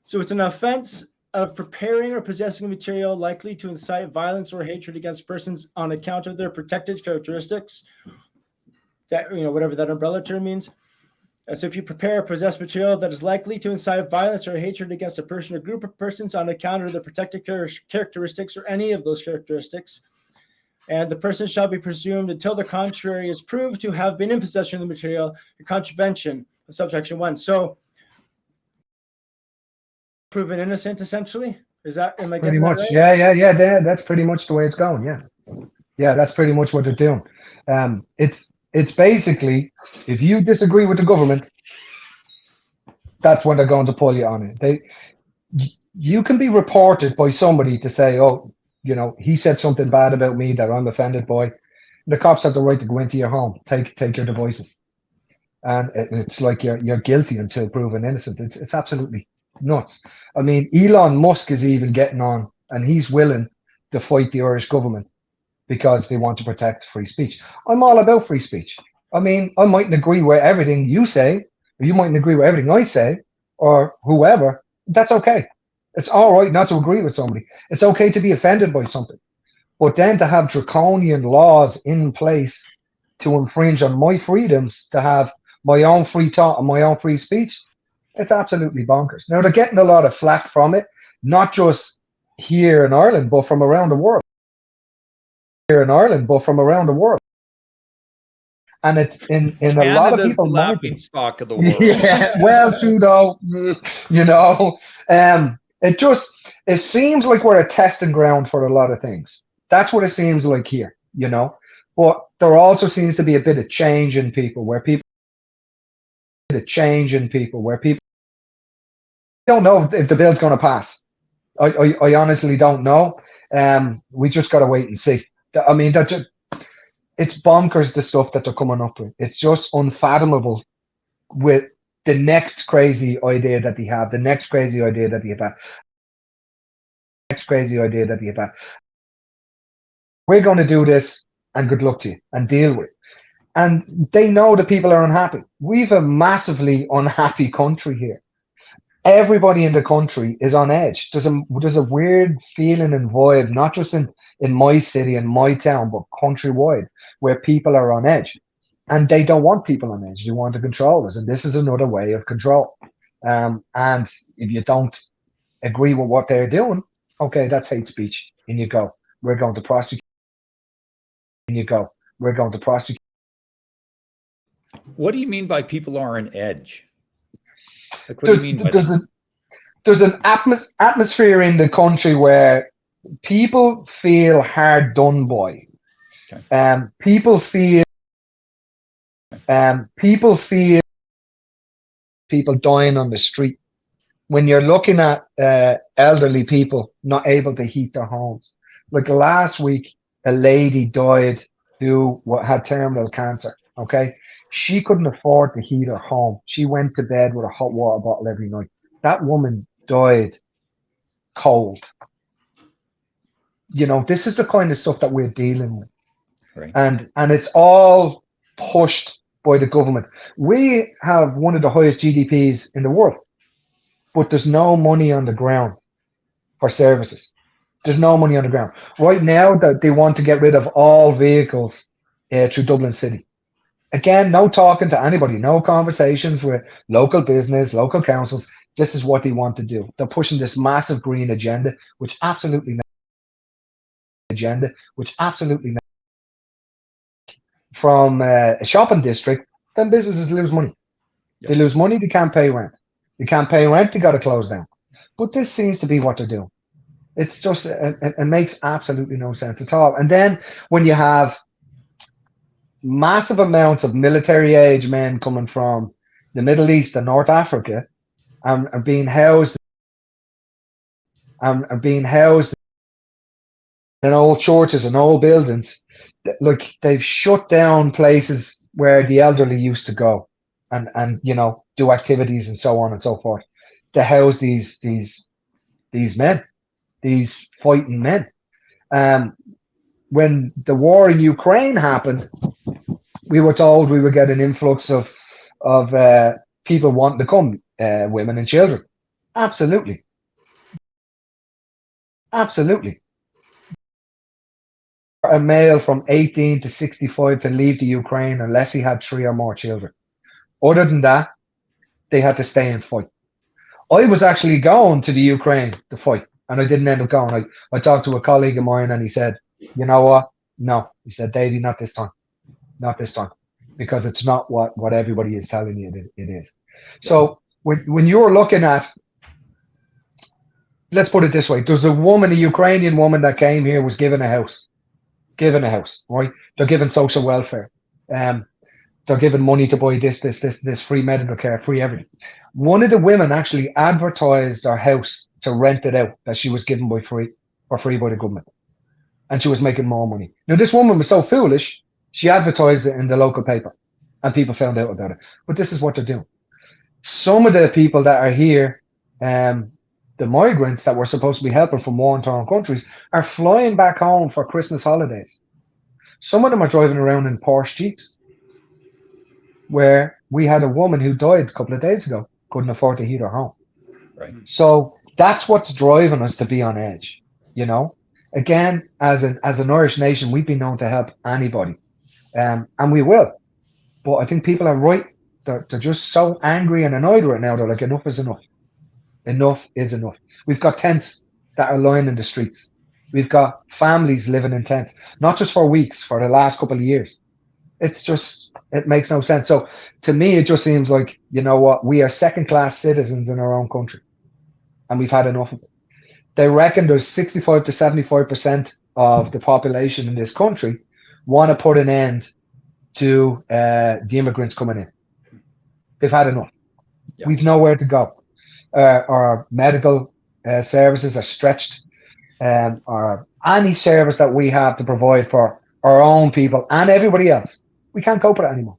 So it's an offense of preparing or possessing material likely to incite violence or hatred against persons on account of their protected characteristics. That, whatever that umbrella term means. So if you prepare or possess material that is likely to incite violence or hatred against a person or group of persons on account of the protected characteristics or any of those characteristics, and the person shall be presumed until the contrary is proved to have been in possession of the material in contravention of subsection 1. So proven innocent, essentially? Is that, am I pretty getting much? That right? Yeah. That's pretty much the way it's going. Yeah, that's pretty much what they're doing. It's basically, if you disagree with the government, that's when they're going to pull you on it. You can be reported by somebody to say, oh, he said something bad about me that I'm offended by. The cops have the right to go into your home, take your devices, and it's like you're guilty until proven innocent. It's absolutely nuts. I mean, Elon Musk is even getting on, and he's willing to fight the Irish government because they want to protect free speech. I'm all about free speech. I mean, I mightn't agree with everything you say, or you mightn't agree with everything I say, or whoever. That's okay. It's all right not to agree with somebody. It's okay to be offended by something. But then to have draconian laws in place to infringe on my freedoms, to have my own free thought and my own free speech, it's absolutely bonkers. Now, they're getting a lot of flack from it, not just here in Ireland, but from around the world. And it's in a lot of people's minds. Laughing stock of the world. Yeah, well, Trudeau, it seems like we're a testing ground for a lot of things. That's what it seems like here, But there also seems to be a bit of change in people, where people don't know if the bill's going to pass. I honestly don't know. We just got to wait and see. I mean, it's bonkers, the stuff that they're coming up with. It's just unfathomable with the next crazy idea that they have, We're going to do this, and good luck to you, and deal with it. And they know that people are unhappy. We've a massively unhappy country here. Everybody in the country is on edge. There's a weird feeling and vibe, not just in my city and my town, but countrywide, where people are on edge. And they don't want people on edge. They want to control us. And this is another way of control. And if you don't agree with what they're doing, okay, that's hate speech. In you go. We're going to prosecute. What do you mean by people are on edge? Like, there's an atmosphere in the country where people feel hard done by. Okay. People feel people dying on the street. When you're looking at elderly people not able to heat their homes. Like last week, a lady died who had terminal cancer. Okay, she couldn't afford to heat her home. She went to bed with a hot water bottle every night. That woman died cold. This is the kind of stuff that we're dealing with. Right. And it's all pushed by the government. We have one of the highest GDPs in the world, but there's no money on the ground for services. There's no money on the ground. Right now, that they want to get rid of all vehicles through Dublin City. Again, no talking to anybody, no conversations with local business, local councils. This is what they want to do. They're pushing this massive green agenda, which absolutely from a shopping district, then businesses lose money. Yep. They lose money, they can't pay rent. They can't pay rent, they got to close down. But this seems to be what they're doing. It's just, it makes absolutely no sense at all. And then when you have massive amounts of military age men coming from the Middle East and North Africa and are being housed in old churches and old buildings, like they've shut down places where the elderly used to go and do activities and so on and so forth to house these men, these fighting men. When the war in Ukraine happened, we were told we would get an influx of people wanting to come, women and children. Absolutely. Absolutely. A male from 18 to 65 to leave the Ukraine unless he had 3 or more children. Other than that, they had to stay and fight. I was actually going to the Ukraine to fight, and I didn't end up going. I talked to a colleague of mine, and he said, you know what? No. He said, Davey, not this time. Not this time. Because it's not what everybody is telling you it is. So when you're looking at, let's put it this way, there's a woman, a Ukrainian woman that came here, was given a house, right? They're given social welfare. They're given money to buy this free medical care, free everything. One of the women actually advertised her house to rent it out that she was given for free by the government. And she was making more money. Now, this woman was so foolish, she advertised it in the local paper and people found out about it. But this is what they're doing. Some of the people that are here, the migrants that we're supposed to be helping from war-torn countries, are flying back home for Christmas holidays. Some of them are driving around in Porsche Jeeps, where we had a woman who died a couple of days ago, couldn't afford to heat her home. Right. So that's what's driving us to be on edge, you know. Again, as an Irish nation, we've been known to help anybody, and we will. But I think people are right. They're just so angry and annoyed right now. They're like, enough is enough. Enough is enough. We've got tents that are lying in the streets. We've got families living in tents, not just for weeks, for the last couple of years. It's just, it makes no sense. So to me, it just seems like, you know what, we are second-class citizens in our own country, and we've had enough of it. They reckon there's 65 to 75% of the population in this country want to put an end to the immigrants coming in. They've had enough. Yeah. We've nowhere to go. Our medical services are stretched, or any service that we have to provide for our own people and everybody else. We can't cope with it anymore.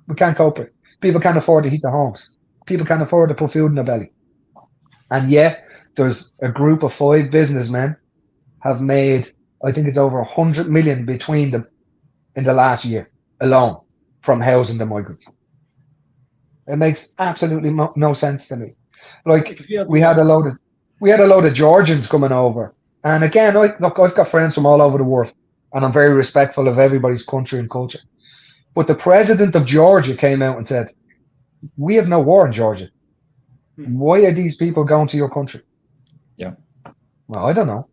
We can't cope with it. People can't afford to heat their homes. People can't afford to put food in their belly. And yet, there's a group of 5 businessmen have made, I think it's over 100 million between them in the last year alone from housing the migrants. It makes absolutely no sense to me. Like, we had a load of Georgians coming over, and again, I've got friends from all over the world, and I'm very respectful of everybody's country and culture. But the president of Georgia came out and said, "We have no war in Georgia. Why are these people going to your country?" Yeah. Well, I don't know.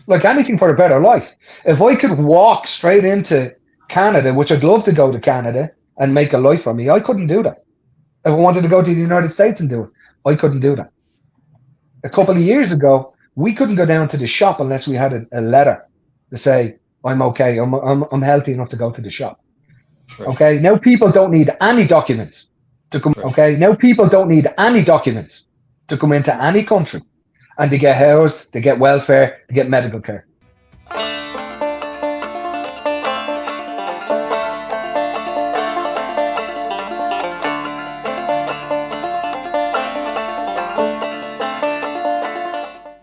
Like, anything for a better life. If I could walk straight into Canada, which I'd love to go to Canada and make a life for me, I couldn't do that. If I wanted to go to the United States and do it, I couldn't do that. A couple of years ago, we couldn't go down to the shop unless we had a letter to say, I'm okay, I'm healthy enough to go to the shop. Right. Okay, now people don't need any documents to come. Right. Okay, now people don't need any documents to come into any country and to get housed, to get welfare, to get medical care.